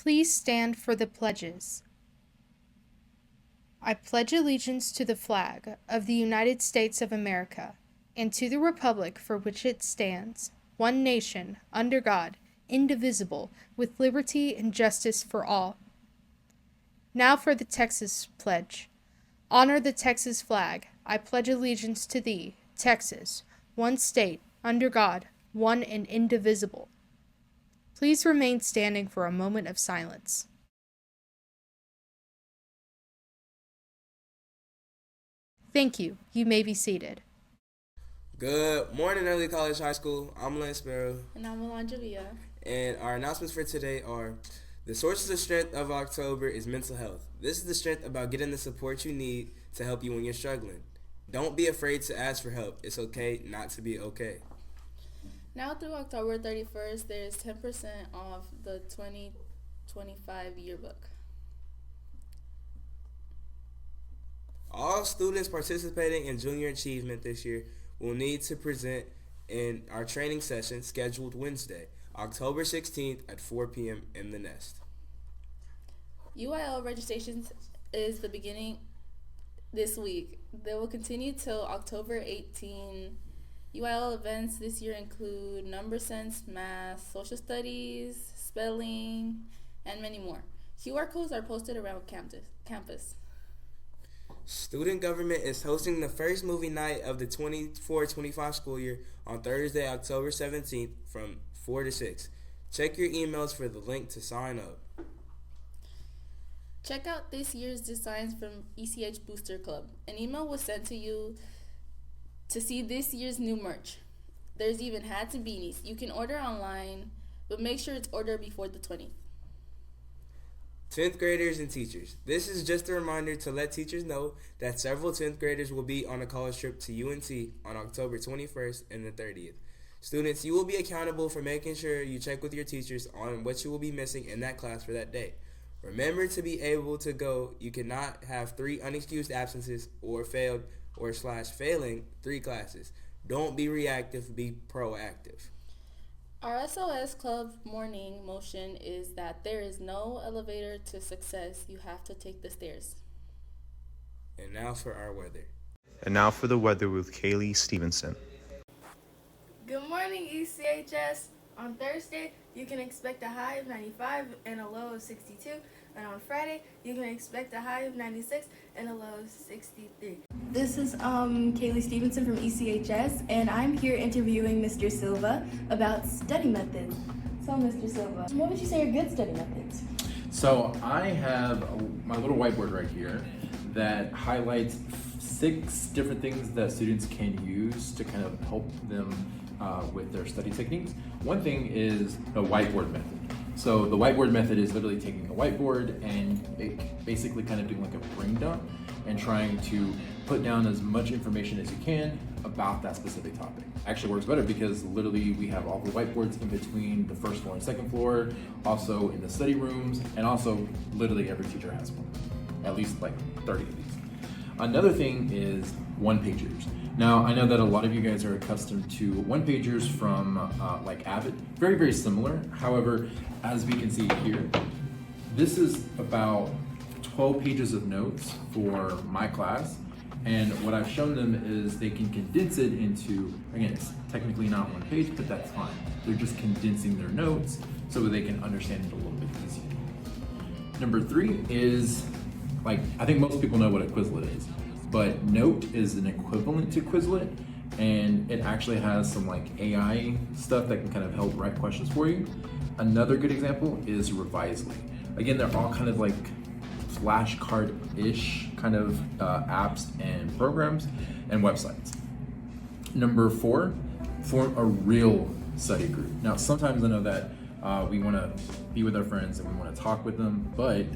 Please stand for the pledges. I pledge allegiance to the flag of the United States of America and to the republic for which it stands, one nation, under God, indivisible, with liberty and justice for all. Now for the Texas pledge. Honor the Texas flag. I pledge allegiance to thee, Texas, one state, under God, one and indivisible. Please remain standing for a moment of silence. Thank you. You may be seated. Good morning, Early College High School. I'm Lance Sparrow. And I'm Alondra. And our announcements for today are the sources of strength of October is mental health. This is the strength about getting the support you need to help you when you're struggling. Don't be afraid to ask for help. It's okay not to be okay. Now through October 31st, there is 10% off the 2025 yearbook. All students participating in junior achievement this year will need to present in our training session scheduled Wednesday, October 16th at 4 p.m. in the Nest. UIL registrations is the beginning this week. They will continue till October 18. UIL events this year include number sense, math, social studies, spelling, and many more. QR codes are posted around campus. Student government is hosting the first movie night of the 24-25 school year on Thursday, October 17th from 4 to 6. Check your emails for the link to sign up. Check out this year's designs from ECH Booster Club. An email was sent to you to see this year's new merch. There's even hats and beanies. You can order online, but make sure it's ordered before the 20th. 10th graders and teachers. This is just a reminder to let teachers know that several 10th graders will be on a college trip to UNT on October 21st and the 30th. Students, you will be accountable for making sure you check with your teachers on what you will be missing in that class for that day. Remember to be able to go. You cannot have 3 unexcused absences or failing 3 classes. Don't be reactive, be proactive. Our SOS Club morning motion is that there is no elevator to success. You have to take the stairs. And now for our weather. And now for the weather with Kaylee Stevenson. Good morning, ECHS. On Thursday, you can expect a high of 95 and a low of 62. And on Friday, you can expect a high of 96 and a low of 63. This is Kaylee Stevenson from ECHS, and I'm here interviewing Mr. Silva about study methods. So, Mr. Silva, what would you say are good study methods? So I have my little whiteboard right here that highlights 6 different things that students can use to kind of help them with their study techniques. One thing is the whiteboard method. So the whiteboard method is literally taking a whiteboard and basically kind of doing like a brain dump and trying to put down as much information as you can about that specific topic. Actually works better because literally we have all the whiteboards in between the first floor and second floor, also in the study rooms, and also literally every teacher has one, at least like 30 of these. Another thing is one-pagers. Now, I know that a lot of you guys are accustomed to one-pagers from like Avid, very, very similar. However, as we can see here, this is about 12 pages of notes for my class. And what I've shown them is they can condense it into, again, it's technically not one page, but that's fine. They're just condensing their notes so that they can understand it a little bit easier. Number 3 is, like, I think most people know what a Quizlet is, but Note is an equivalent to Quizlet, and it actually has some like AI stuff that can kind of help write questions for you. Another good example is Revisely. Again, they're all kind of like flashcard-ish kind of apps and programs and websites. Number 4, form a real study group. Now, sometimes I know that we want to be with our friends and we want to talk with them, but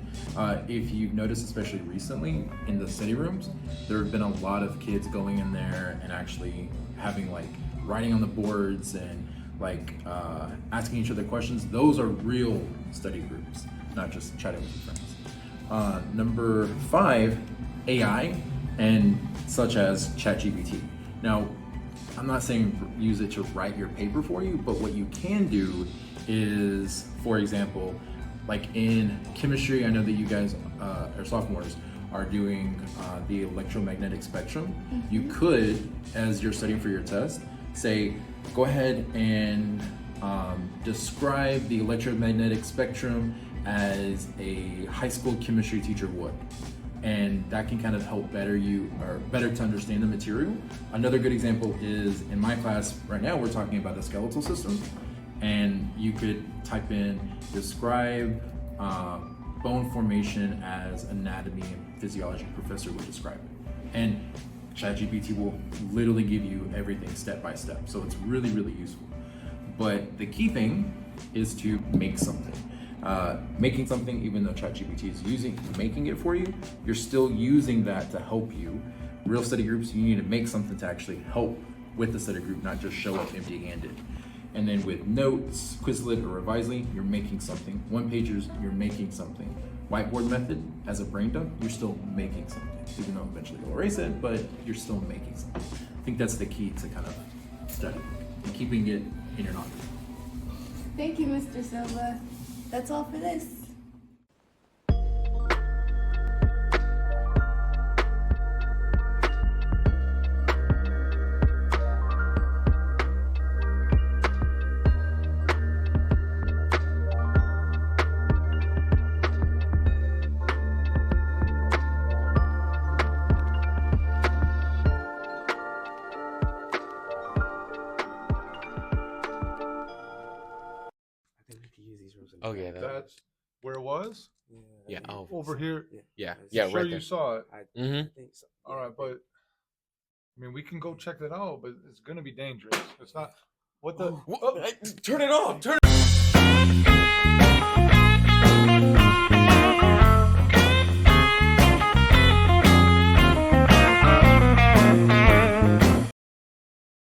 if you've noticed, especially recently in the study rooms, there have been a lot of kids going in there and actually having like writing on the boards and like asking each other questions. Those are real study groups, not just chatting with your friends. Number 5, AI and such as ChatGPT. Now, I'm not saying use it to write your paper for you, but what you can do is, for example, Like in chemistry, I know that you guys are sophomores, are doing the electromagnetic spectrum. You could, as you're studying for your test, say, go ahead and describe the electromagnetic spectrum as a high school chemistry teacher would. And that can kind of help better to understand the material. Another good example is in my class right now, we're talking about the skeletal system, and you could type in describe bone formation as anatomy and physiology professor would describe it. And ChatGPT will literally give you everything step by step. So it's really, really useful. But the key thing is to make something. Making something, even though ChatGPT is making it for you, you're still using that to help you. Real study groups, you need to make something to actually help with the study group, not just show up empty-handed. And then with notes, Quizlet or Revisely, you're making something. One-pagers, you're making something. Whiteboard method, as a brain dump, you're still making something. Even though eventually you'll erase it, but you're still making something. I think that's the key to kind of study and keeping it in your knowledge. Thank you, Mr. Silva. That's all for this. I think we could use these rooms. Oh yeah, That's where it was? yeah. Oh, Over here? yeah, That's yeah, Sure right you there. saw it. I Mm-hmm. think so. All right, but I mean, we can go check that out, but it's gonna be dangerous. It's not. What the? Turn it off. Turn.